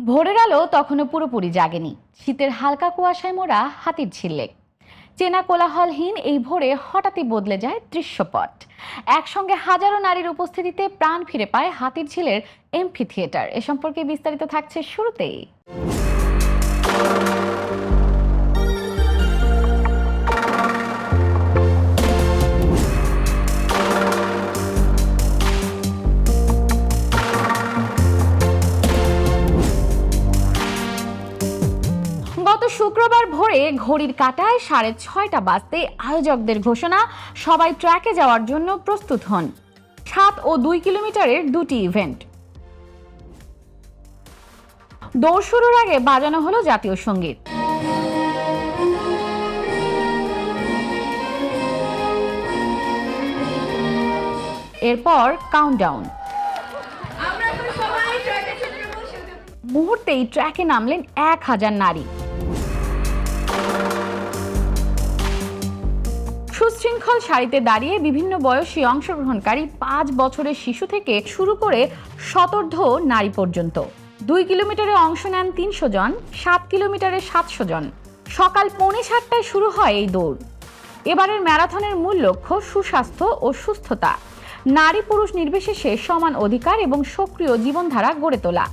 ভোরের আলো তখনও পুরোপুরি জাগেনি। শীতের হালকা কুয়াশায় মোড়া হাতিরঝিল লেক। চেনা কোলাহলহীন এই ভোরে হঠাৎই বদলে যায় দৃশ্যপট। একসঙ্গে হাজারো নারীর উপস্থিতিতে প্রাণ ফিরে পায় হাতিরঝিলের এমফি থিয়েটার। এ সম্পর্কে বিস্তারিত থাকছে শুরুতেই। গত শুক্রবার ভোরে ঘড়ির কাঁটায় 6:30টা বাজতে আয়োজকদের ঘোষণা, সবাই ট্র্যাকে যাওয়ার জন্য প্রস্তুত হন। 7 ও 2 কিলোমিটারের দুটি ইভেন্ট। দৌড় শুরুর আগে বাজানো হলো জাতীয় সঙ্গীত। এরপর কাউন্টডাউন। মুহূর্তেই ট্র্যাকে নামলেন 1000 নারী। সুশৃঙ্খল সারিতে দাঁড়িয়ে বিভিন্ন বয়সী অংশগ্রহণকারী 5 বছরের শিশু থেকে শুরু করে শতর্ধ নারী পর্যন্ত। 2 কিলোমিটারে অংশ নেন 300 জন, 7 কিলোমিটারে 700 জন। সকাল 7:45টায় শুরু হয় এই দৌড়। এবারের ম্যারাথনের মূল লক্ষ্য সুস্বাস্থ্য ও সুস্থতা, নারী পুরুষ নির্বিশেষে সমান অধিকার এবং সক্রিয় জীবনধারা গড়ে তোলা।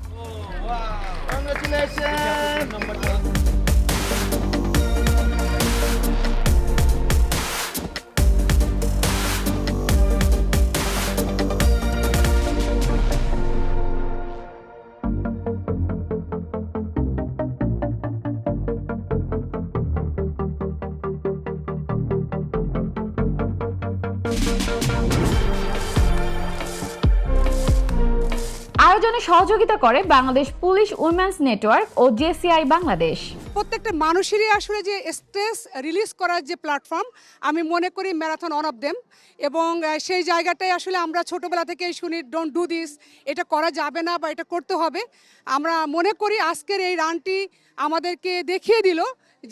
আয়োজনে সহযোগিতা করে বাংলাদেশ পুলিশ উইমেন্স নেটওয়ার্ক ও জেসিআই বাংলাদেশ। প্রত্যেকটা মানুষেরই আসলে যে স্ট্রেস রিলিজ করার যে প্ল্যাটফর্ম, আমি মনে করি ম্যারাথন অন অফ দেম। এবং সেই জায়গাটাই আসলে আমরা ছোটোবেলা থেকেই শুনি, ডোন্ট ডু দিস, এটা করা যাবে না বা এটা করতে হবে। আমরা মনে করি আজকের এই রানটি আমাদেরকে দেখিয়ে দিল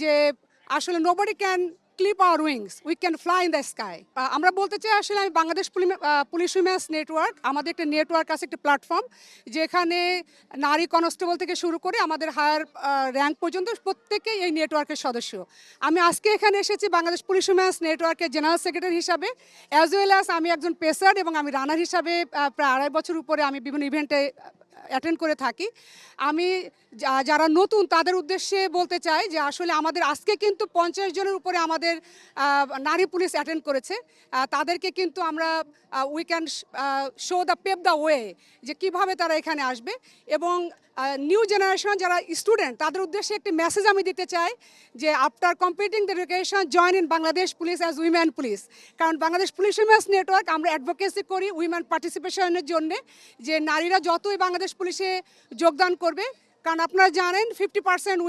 যে আসলে nobody can clip our wings, we can fly in the sky. আমরা বলতে চাই আসলে আমি বাংলাদেশ পুলিশ উইমেন্স নেটওয়ার্ক, আমাদের একটা নেটওয়ার্ক আছে, একটা প্ল্যাটফর্ম, যেখানে নারী কনস্টেবল থেকে শুরু করে আমাদের হায়ার র্যাঙ্ক পর্যন্ত প্রত্যেকেই এই নেটওয়ার্কের সদস্য। আমি আজকে এখানে এসেছি বাংলাদেশ পুলিশ উইমেন্স নেটওয়ার্কের জেনারেল সেক্রেটারি হিসাবে, অ্যাজ ওয়েল অ্যাজ আমি একজন পেসার এবং আমি রানার হিসাবে প্রায় 2.5 বছর উপরে আমি বিভিন্ন ইভেন্টে অ্যাটেন্ড করে থাকি। আমি যারা নতুন তাদের উদ্দেশ্যে বলতে চাই যে আসলে আমাদের আজকে কিন্তু 50 জনের উপরে আমাদের নারী পুলিশ অ্যাটেন্ড করেছে। তাদেরকে কিন্তু আমরা we can show the pave the way যে কিভাবে তারা এখানে আসবে। এবং নিউ জেনারেশন যারা স্টুডেন্ট তাদের উদ্দেশ্যে একটি মেসেজ আমি দিতে চাই যে after completing the education join in Bangladesh police as women police. কারণ বাংলাদেশ পুলিশ উইমেন্স নেটওয়ার্ক আমরা অ্যাডভোকেসি করি উইমেন পার্টিসিপেশনের জন্য, যে নারীরা যতই বাংলাদেশ পুলিশে যোগদান করবে, কারণ আপনারা জানেন 50%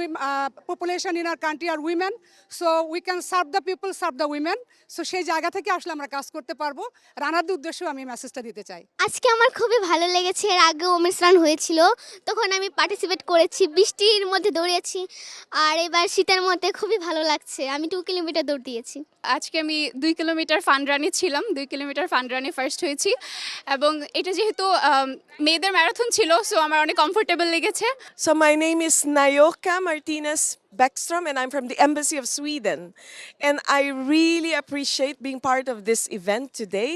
population in our country are women, so we can serve the people, serve the women. So সেই জায়গা থেকে আসলে আমরা কাজ করতে পারবো। রানারদের উদ্দেশ্যেও আমি মেসেজটা দিতে চাই। আজকে আমার খুবই ভালো লেগেছে। এর আগে ওমেন্স রান হয়েছিল, তখন আমি পার্টিসিপেট করেছি, বৃষ্টির মধ্যে দৌড়িয়েছি। আর এবার শীতের মধ্যে খুবই ভালো লাগছে। আমি 2 কিলোমিটার দৌড় দিয়েছি। আজকে আমি 2 কিলোমিটার ফান রানে ছিলাম, 2 কিলোমিটার ফান রানে ফার্স্ট হয়েছি। এবং এটা যেহেতু মেয়েদের ম্যারাথন ছিল, সো আমার অনেক কমফোর্টেবল লেগেছে। So my name is Nayoka Martinez Bäckström and I'm from the Embassy of Sweden. And I really appreciate being part of this event today.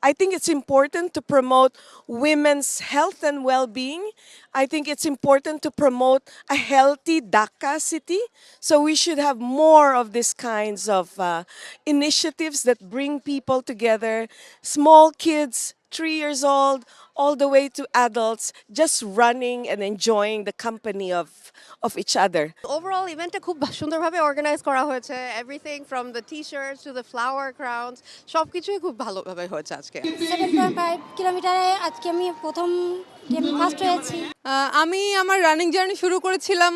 I think it's important to promote women's health and well-being. I think it's important to promote a healthy Dhaka city. So we should have more of these kinds of initiatives that bring people together, small kids, 3 years old, all the way to adults, just running and enjoying the company of each other. Overall ইভেন্টটা খুব সুন্দরভাবে organize করা হয়েছে। Everything from the T shirts to the flower crowns, সব কিছুই খুব ভালোভাবে হয়েছে আজকে। 7.5 কিলোমিটারে আজকে আমি প্রথম ফার্স্ট হয়েছি। আমি আমার রানিং জার্নি শুরু করেছিলাম,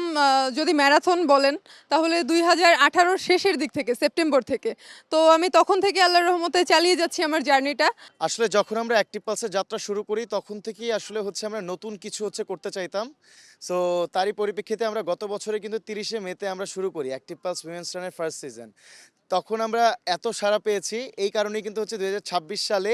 যদি ম্যারাথন বলেন তাহলে 2018 শেষের দিক থেকে, সেপ্টেম্বর থেকে। তো আমি তখন থেকে আল্লাহর রহমতে চালিয়ে যাচ্ছি আমার জার্নিটা। আসলে যখন আমরা অ্যাক্টিভ পালসের যাত্রা শুরু করি তখন থেকেই আসলে হচ্ছে আমরা নতুন কিছু হচ্ছে করতে চাইতাম। সো তারই পরিপ্রেক্ষিতে আমরা গত বছরে কিন্তু 30শে মেতে আমরা শুরু করি অ্যাক্টিভ পালস উইমেন্স রানের ফার্স্ট সিজন। তখন আমরা এত সাড়া পেয়েছি এই কারণেই কিন্তু হচ্ছে 2026 সালে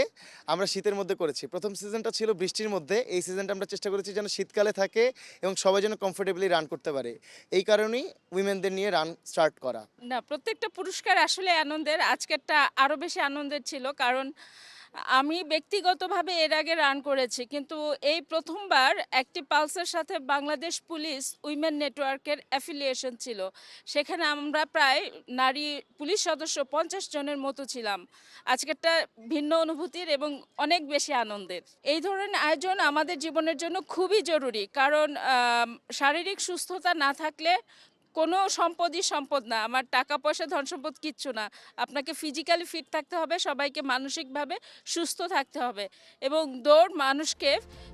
আমরা শীতের মধ্যে করেছি। প্রথম সিজনটা ছিল বৃষ্টির মধ্যে, এই সিজনটা আমরা চেষ্টা করেছি যেন শীতকালে থাকে এবং সবাই যেন কমফোর্টেবলি রান করতে পারে। এই কারণেই উইমেনদের নিয়ে রান স্টার্ট করা। না, প্রত্যেকটা পুরস্কার আসলে আনন্দের। আজকেরটা আরও বেশি আনন্দের ছিল, কারণ আমি ব্যক্তিগতভাবে এর আগে রান করেছি, কিন্তু এই প্রথমবার অ্যাক্টিভ পালসের সাথে বাংলাদেশ পুলিশ উইমেন নেটওয়ার্কের অ্যাফিলিয়েশন ছিল। সেখানে আমরা প্রায় নারী পুলিশ সদস্য 50 জনের মতো ছিলাম। আজকেরটা ভিন্ন অনুভূতির এবং অনেক বেশি আনন্দের। এই ধরনের আয়োজন আমাদের জীবনের জন্য খুবই জরুরি, কারণ শারীরিক সুস্থতা না থাকলে কোনো সম্পদই সম্পদ না। আমার টাকা পয়সা ধন সম্পদ কিচ্ছু না। আপনাকে ফিজিক্যালি ফিট থাকতে হবে, সবাইকে মানসিকভাবে সুস্থ থাকতে হবে, এবং দৌড় মানুষকে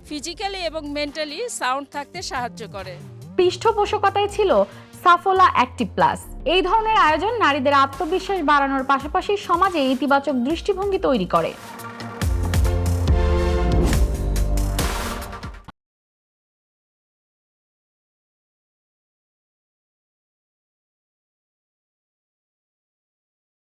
ফিজিক্যালি এবং মেন্টালি সাউন্ড থাকতে সাহায্য করে। পৃষ্ঠপোষকতায় ছিল সাফোলা অ্যাক্টিভ প্লাস। এই ধরনের আয়োজন নারীদের আত্মবিশ্বাস বাড়ানোর পাশাপাশি সমাজে ইতিবাচক দৃষ্টিভঙ্গি তৈরি করে।